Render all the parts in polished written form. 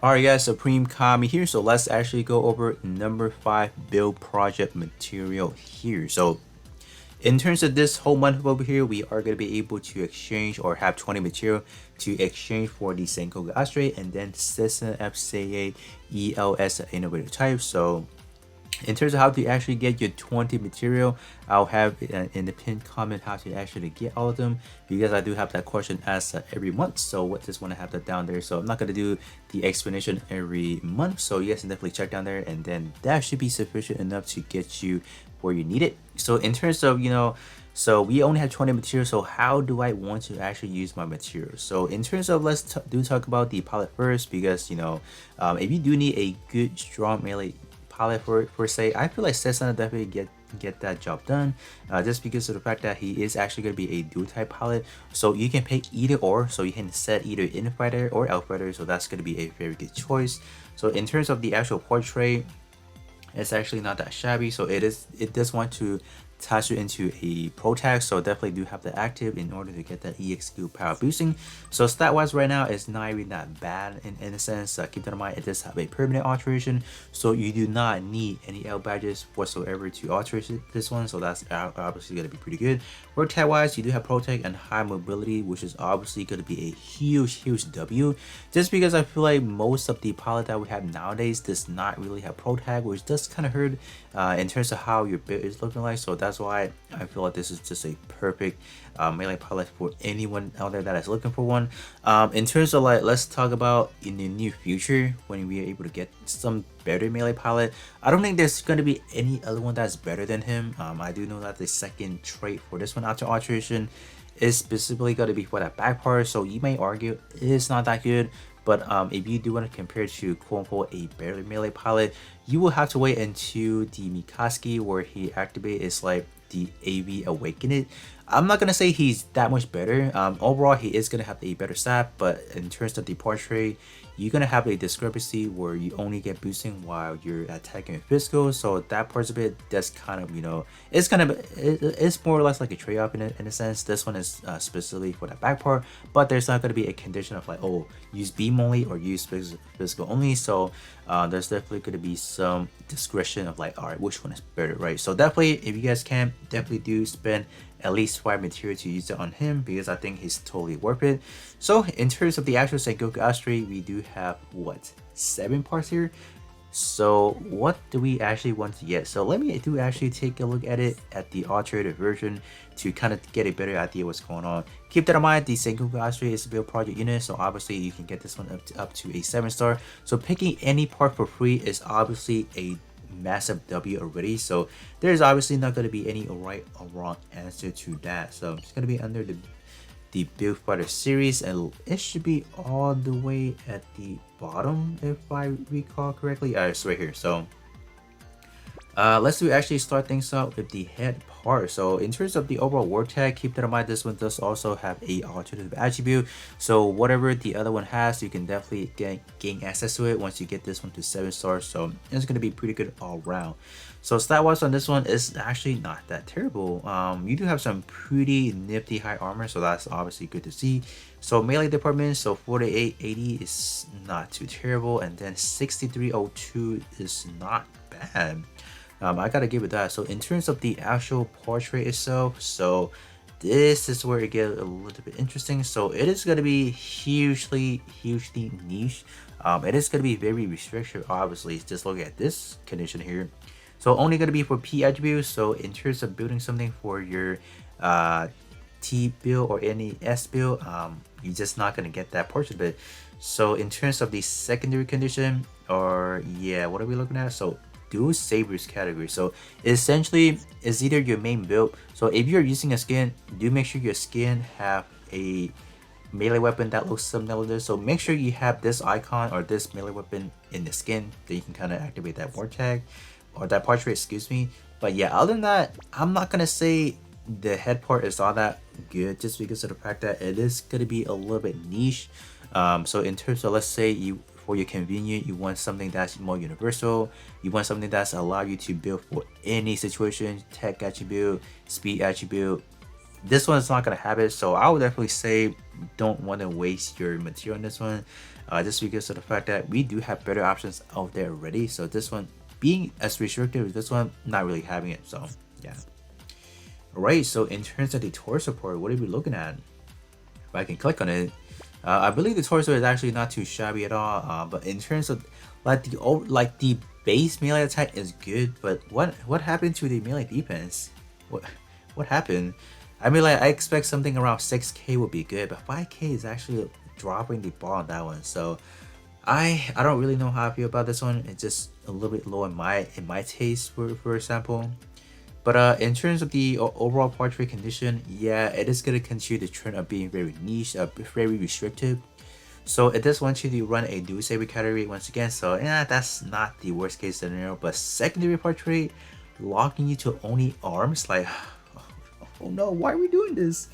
Alright guys, Supreme Kami here. So let's actually go over number 5 build project material here. So in terms of this whole month over here, we are going to be able to exchange or have 20 material to exchange for the Sengoku Astray and then Setsuna F Seiei ELS Innovator type. So in terms of how to actually get your 20 material, I'll have in the pinned comment how to actually get all of them, because I do have that question asked every month. So I just want to have that down there. So I'm not going to do the explanation every month. So you guys can definitely check down there, and then that should be sufficient enough to get you where you need it. So in terms of, so we only have 20 materials. So how do I want to actually use my materials? So in terms of, let's talk about the palette first, because if you do need a good strong melee palette for say, I feel like Setsuna definitely get that job done, just because of the fact that he is actually going to be a dual type palette. So you can pick either or, so you can set either Infighter or Outfighter, so that's going to be a very good choice. So in terms of the actual portrait, it's actually not that shabby. So it does want to attach it into a pro tag, so definitely do have that active in order to get that EXQ power boosting. So stat wise right now, it's not even that bad in a sense. Keep that in mind, it does have a permanent alteration, so you do not need any L badges whatsoever to alter this one, so that's obviously going to be pretty good. Word tag wise, you do have pro tag and high mobility, which is obviously going to be a huge W, just because I feel like most of the palette that we have nowadays does not really have pro tag, which does kind of hurt in terms of how your build is looking like. So that's why I feel like this is just a perfect melee palette for anyone out there that is looking for one. In terms of, like, let's talk about in the near future when we are able to get some better melee palette. I don't think there's going to be any other one that's better than him. I do know that the second trait for this one after alteration is specifically going to be for that back part, so you may argue it's not that good. But if you do want to compare to quote-unquote a better melee palette, you will have to wait until the Mikaski, where he activates like the AV Awaken. I'm not gonna say he's that much better. Overall, he is gonna have a better stat, but in terms of the portrait, you're gonna have a discrepancy where you only get boosting while you're attacking with physical. So that part of it, that's kind of, it's more or less like a trade-off in a sense. This one is specifically for that back part, but there's not gonna be a condition of like, oh, use beam only or use physical only. So there's definitely gonna be some discretion of like, all right, which one is better, right? So definitely, if you guys can, definitely do spend at least 5 material to use it on him, because I think he's totally worth it. So in terms of the actual Sengoku Astray, we do have what, 7 parts here. So what do we actually want to get? So let me actually take a look at it at the altered version to kind of get a better idea what's going on. Keep that in mind, the Sengoku Astray is a build project unit, so obviously you can get this one up to a 7-star. So picking any part for free is obviously a massive W already, so there's obviously not going to be any right or wrong answer to that. So it's going to be under the build fighter series, and it should be all the way at the bottom if I recall correctly. It's right here. So let's actually start things out with the head part. So in terms of the overall word tag, keep that in mind, this one does also have a alternative attribute, so whatever the other one has, you can definitely gain access to it once you get this one to 7 stars. So it's going to be pretty good all around. So stat wise on this one is actually not that terrible. You do have some pretty nifty high armor, so that's obviously good to see. So melee department, so 4880 is not too terrible, and then 6302 is not bad. I gotta give it that. So in terms of the actual portrait itself, so this is where it gets a little bit interesting. So it is gonna be hugely niche. It is gonna be very restricted, obviously. Just look at this condition here. So only gonna be for P attributes. So in terms of building something for your T build or any S build, you're just not gonna get that portion of it. So in terms of the secondary condition, or yeah, what are we looking at? So do Sabers category. So essentially it's either your main build. So if you're using a skin, do make sure your skin have a melee weapon that looks similar to this. So make sure you have this icon or this melee weapon in the skin, that you can kind of activate that word tag or that portrait, excuse me. But yeah, other than that, I'm not gonna say the head part is all that good, just because of the fact that it is gonna be a little bit niche. So in terms of, let's say you, for your convenience, you want something that's more universal, you want something that's allow you to build for any situation, tech attribute, speed attribute, this one's not gonna have it. So I would definitely say don't want to waste your material on this one. just because of the fact that we do have better options out there already. So this one being as restrictive as this one, not really having it. So yeah. Alright, so in terms of the torso part, what are we looking at? If I can click on it, I believe the torso is actually not too shabby at all. But in terms of like the base melee attack is good, but what happened to the melee defense? What happened? I mean, like I expect something around 6k would be good, but 5k is actually dropping the ball on that one. So I don't really know how I feel about this one. It's just a little bit low in my taste, for example. But in terms of the overall portrait condition, yeah, it is gonna continue the trend of being very niche, very restrictive. So it does want you to run a dual saber category once again. So yeah, that's not the worst case scenario. But secondary portrait, locking you to only arms, like, oh no, why are we doing this?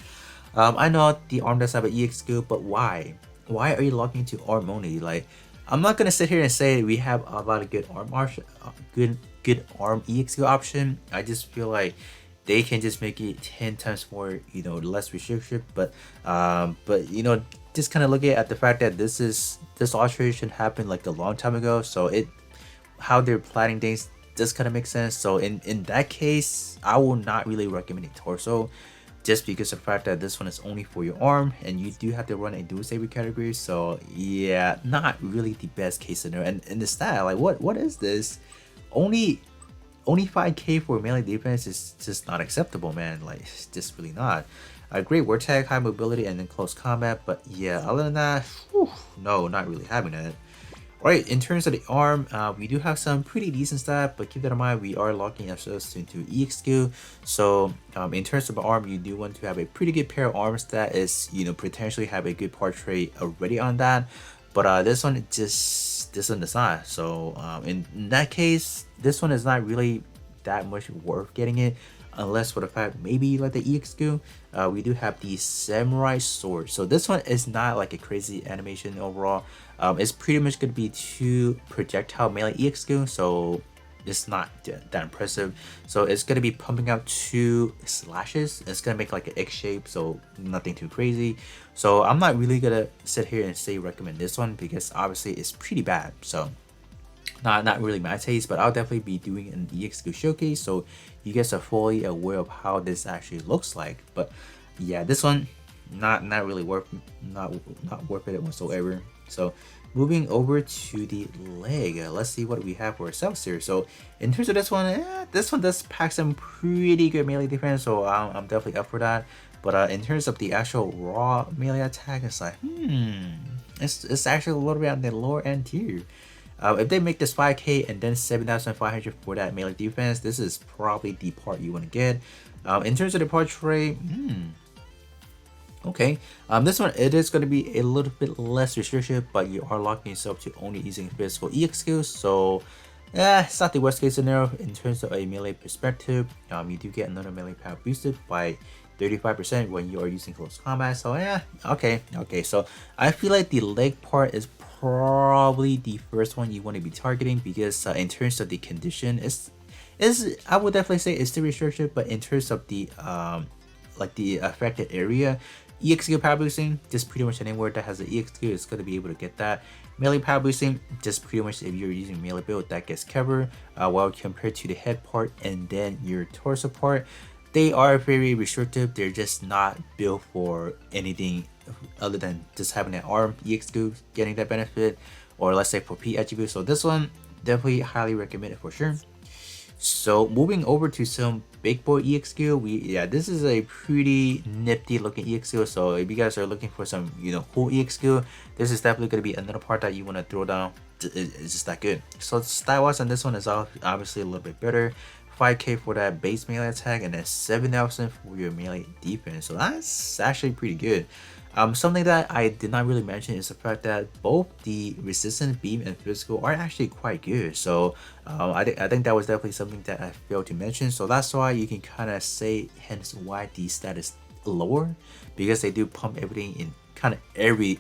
I know the arm does have an EX skill, but why? Why are you locking to arm only? Like, I'm not gonna sit here and say we have a lot of good arm good arm EX skill option. I just feel like they can just make it 10 times more, you know, less restrictive. But you know, just kind of looking at the fact that this alteration happened like a long time ago, so how they're planning things does kind of make sense. So in that case, I will not really recommend a torso, just because of the fact that this one is only for your arm and you do have to run a dual saber category. So yeah, not really the best case scenario. And in the style, like what is this? Only 5k for melee defense is just not acceptable, man. Like, it's just really not. A great word tag, high mobility, and then close combat, but yeah, other than that, whew, no, not really having that. Alright, in terms of the arm, we do have some pretty decent stat, but keep that in mind, we are locking ourselves into EX skill. So in terms of the arm, you do want to have a pretty good pair of arms that is, you know, potentially have a good portrait already on that. But this one does not. So in that case, this one is not really that much worth getting it, unless for the fact maybe like the EX skill. We do have the samurai sword. So this one is not like a crazy animation overall. It's pretty much going to be 2 projectile melee EX skill, so it's not that impressive. So it's going to be pumping out 2 slashes. It's going to make like an X shape, so nothing too crazy. So I'm not really going to sit here and say recommend this one, because obviously it's pretty bad. So not really my taste, but I'll definitely be doing an EX skill showcase, so you guys are fully aware of how this actually looks like. But yeah, this one not really worth it whatsoever. So moving over to the leg, let's see what we have for ourselves here. So in terms of this one does pack some pretty good melee defense, so I'm definitely up for that. But in terms of the actual raw melee attack, it's like it's actually a little bit on the lower end tier. If they make this 5k and then 7,500 for that melee defense, this is probably the part you want to get. In terms of the portrait, okay, this one, it is going to be a little bit less restrictive, but you are locking yourself to only using physical EX skills. So yeah, it's not the worst case scenario in terms of a melee perspective. You do get another melee power boosted by 35% when you are using close combat. So yeah, okay. So I feel like the leg part is probably the first one you want to be targeting, because in terms of the condition, I would definitely say it's still restricted, but in terms of the like the affected area, EX skill power boosting, just pretty much anywhere that has an EX skill is going to be able to get that. Melee power boosting, just pretty much if you're using melee build, that gets covered. While compared to the head part and then your torso part, they are very restrictive. They're just not built for anything other than just having an arm EX skill, getting that benefit, or let's say for P attribute. So this one definitely highly recommended for sure. So moving over to some big boy EX skill, this is a pretty nifty looking EX skill. So if you guys are looking for some, you know, cool EX skill, this is definitely going to be another part that you want to throw down. It's just that good. So style wise on this one is obviously a little bit better. 5k for that base melee attack and then 7,000 for your melee defense. So that's actually pretty good. Something that I did not really mention is the fact that both the resistance, beam, and physical are actually quite good. So I think that was definitely something that I failed to mention. So that's why you can kind of say hence why the stat is lower, because they do pump everything in kind of every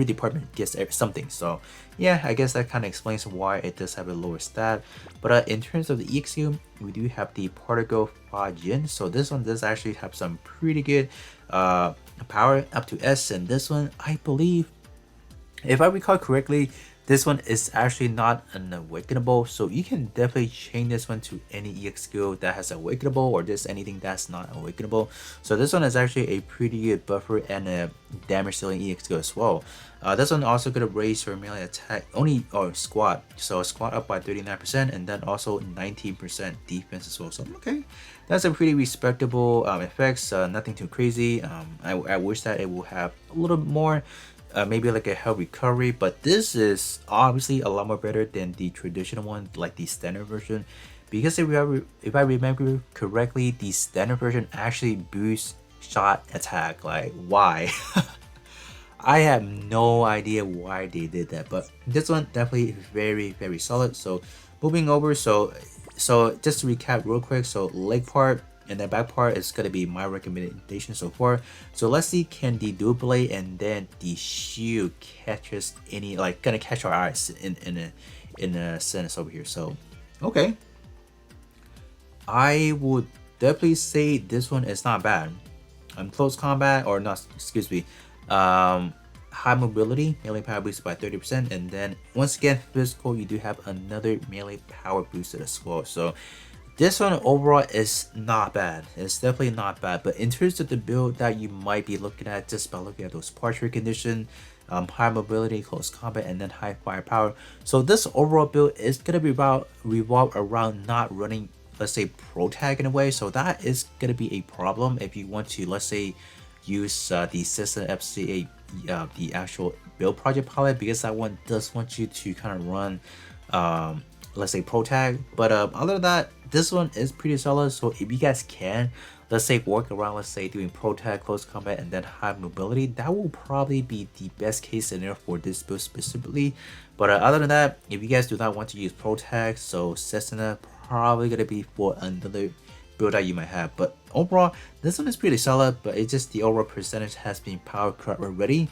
department gets something. So yeah, I guess that kind of explains why it does have a lower stat. But in terms of the EXU, we do have the particle Fajin. So this one does actually have some pretty good power up to S, and this one I believe If I recall correctly, this one is actually not an awakenable, so you can definitely change this one to any EX skill that has awakenable or just anything that's not awakenable. So this one is actually a pretty good buffer and a damage dealing EX skill as well. This one also gonna raise your melee attack only or squat, so squat up by 39% and then also 19% defense as well. So okay, that's a pretty respectable effects. Nothing too crazy. I wish that it will have a little more. Maybe like a health recovery, but this is obviously a lot more better than the traditional one, like the standard version, because if I remember correctly, the standard version actually boosts shot attack. Like why? I have no idea why they did that, but this one definitely very solid. So moving over, so just to recap real quick, so leg part and the back part is gonna be my recommendation so far. So let's see, can the dual blade and then the shield catches any, like gonna catch our eyes in a sense over here. So okay, I would definitely say this one is not bad. Close combat or not, excuse me, high mobility, melee power boosted by 30%, and then once again physical, you do have another melee power boosted as well. So this one overall is not bad. It's definitely not bad, but in terms of the build that you might be looking at just by looking at those partial condition, high mobility, close combat, and then high firepower. So this overall build is gonna be revolve around not running, let's say, pro tag in a way. So that is gonna be a problem if you want to, let's say, use the system FCA, the actual build project pilot, because that one does want you to kind of run let's say pro tag. But other than that, this one is pretty solid. So if you guys can, let's say, work around, let's say, doing pro tag, close combat, and then high mobility, that will probably be the best case scenario for this build specifically. But other than that, if you guys do not want to use pro tag, so Setsuna probably gonna be for another build that you might have. But overall, this one is pretty solid, but it's just the overall percentage has been power cut already.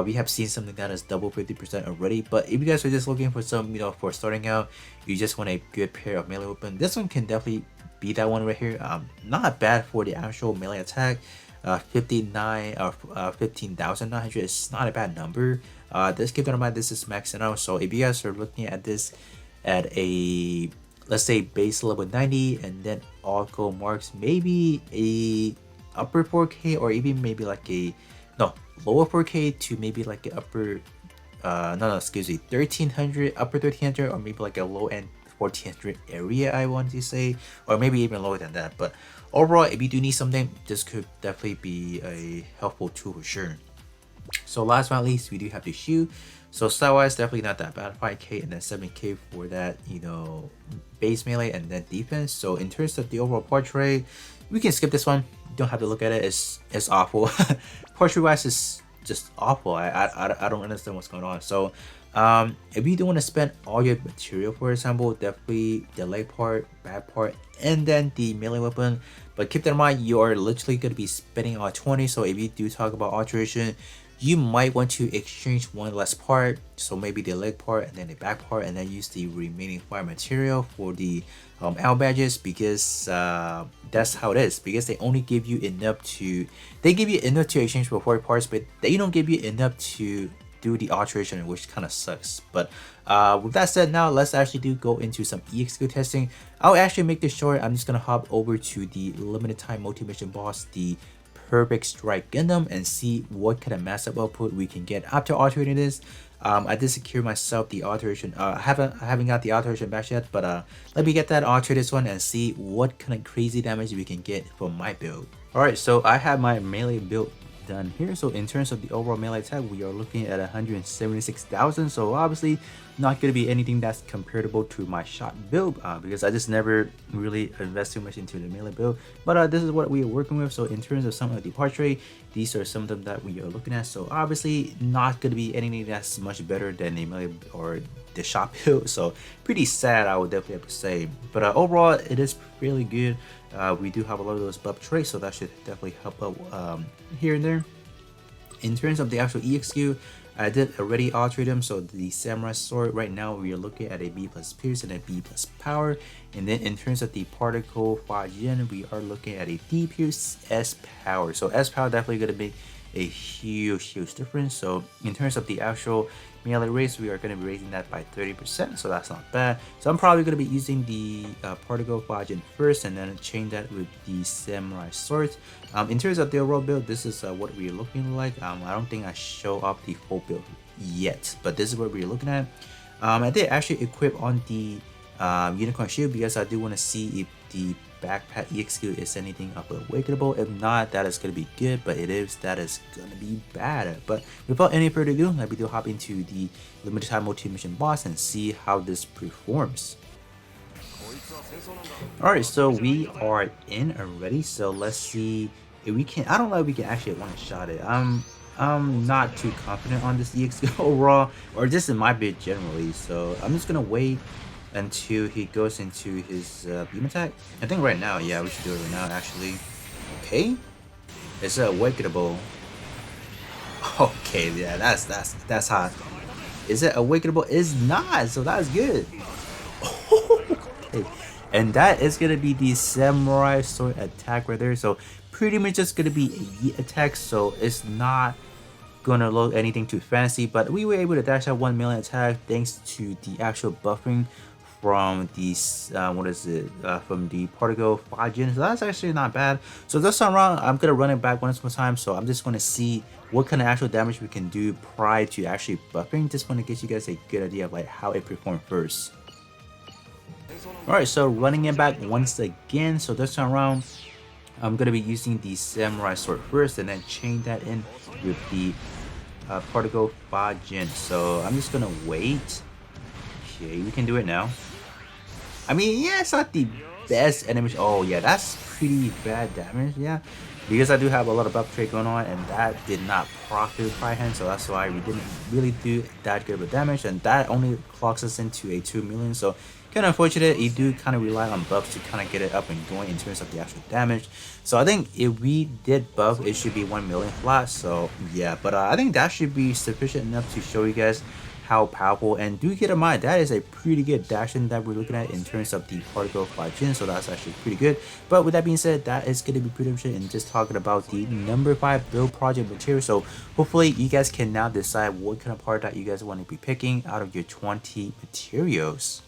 We have seen something that is double 50% already. But if you guys are just looking for some, for starting out, you just want a good pair of melee weapon, this one can definitely be that one right here. Not bad for the actual melee attack. 59 or 15,900 is not a bad number. Just keep that in mind, this is maxing out. So if you guys are looking at this at a, let's say, base level 90 and then all gold marks, maybe a upper 4K or even maybe like a lower 4K to maybe like an upper excuse me, 1300, upper 1300, or maybe like a low end 1400 area, I want to say, or maybe even lower than that. But overall, if you do need something, this could definitely be a helpful tool for sure. So last but not least, we do have the shoe. So style wise, definitely not that bad. 5K and then 7K for that, base melee and then defense. So in terms of the overall portrait, we can skip this one. You don't have to look at it. It's awful. Portrait wise is just awful. I don't understand what's going on. So if you don't want to spend all your material, for example, definitely the leg part, back part, and then the melee weapon. But keep that in mind, you are literally going to be spending on 20. So if you do talk about alteration, you might want to exchange one less part, so maybe the leg part and then the back part, and then use the remaining fire material for the L badges, because that's how it is. Because they only give you enough to, exchange for 4 parts, but they don't give you enough to do the alteration, which kind of sucks. But with that said, now let's actually go into some EX skill testing. I'll actually make this short. I'm just gonna hop over to the limited time multi-mission boss, the Perfect Strike Gundam, and see what kind of massive output we can get after alterating this. I did secure myself the alteration. I haven't got the alteration back yet, but let me get that, alter this one, and see what kind of crazy damage we can get from my build. Alright, so I have my melee build done here. So in terms of the overall melee attack, we are looking at 176,000. So obviously not going to be anything that's comparable to my shot build, because I just never really invest too much into the melee build. But this is what we are working with. So in terms of some of the portrait, these are some of them that we are looking at. So obviously not going to be anything that's much better than the melee or the shot build. So pretty sad, I would definitely have to say. But overall, it is really good. We do have a lot of those buff traits, so that should definitely help out here and there. In terms of the actual EXQ, I did already alter them. So the samurai sword, right now we are looking at a B+ pierce and a B+ power. And then in terms of the particle 5 gen, we are looking at a D pierce S power. So S power definitely going to make a huge difference. So in terms of the actual melee raise, we are going to be raising that by 30%, so that's not bad. So I'm probably going to be using the particle Fajin first, and then chain that with the samurai sword. In terms of the overall build, this is what we're looking like. I don't think I show up the full build yet, but this is what we're looking at. I did actually equip on the unicorn shield because I do want to see if the backpack EXQ is anything awakenable. If not, that is going to be good, but that is going to be bad. But without any further ado, let me hop into the limited time multi-mission boss and see how this performs. Alright, so we are in already, so let's see if we can. I don't know if we can actually one-shot it. I'm not too confident on this EXQ overall, or just in my bid generally, so I'm just gonna wait until he goes into his beam attack. I think right now, yeah, we should do it right now actually. Okay, it's awakenable. Okay, yeah, that's hot. Is it awakenable? It's not, so that's good. Okay. And that is gonna be the samurai sword attack right there. So pretty much just gonna be a yeet attack, so it's not gonna load anything too fancy, but we were able to dash out 1 million attack thanks to the actual buffing from these from the particle Fajin. So that's actually not bad. So this time around, I'm gonna run it back once more time, so I'm just gonna see what kind of actual damage we can do prior to actually buffing. Just want to get you guys a good idea of like how it performed first. Alright, so running it back once again. So this time around, I'm gonna be using the samurai sword first, and then chain that in with the particle Fajin. So I'm just gonna wait. Okay, we can do it now. I mean, yeah, it's not the best animation. Oh yeah, that's pretty bad damage. Yeah, because I do have a lot of buff trade going on, and that did not profit by hand, so that's why we didn't really do that good of damage, and that only clocks us into a 2 million. So kind of unfortunate. You do kind of rely on buffs to kind of get it up and going in terms of the actual damage. So I think if we did buff, it should be 1 million flat. So yeah, but I think that should be sufficient enough to show you guys how powerful. And do keep in mind, that is a pretty good dashing that we're looking at in terms of the particle Fajin, so that's actually pretty good. But with that being said, that is going to be pretty much it in just talking about the number 5 build project material. So hopefully you guys can now decide what kind of part that you guys want to be picking out of your 20 materials.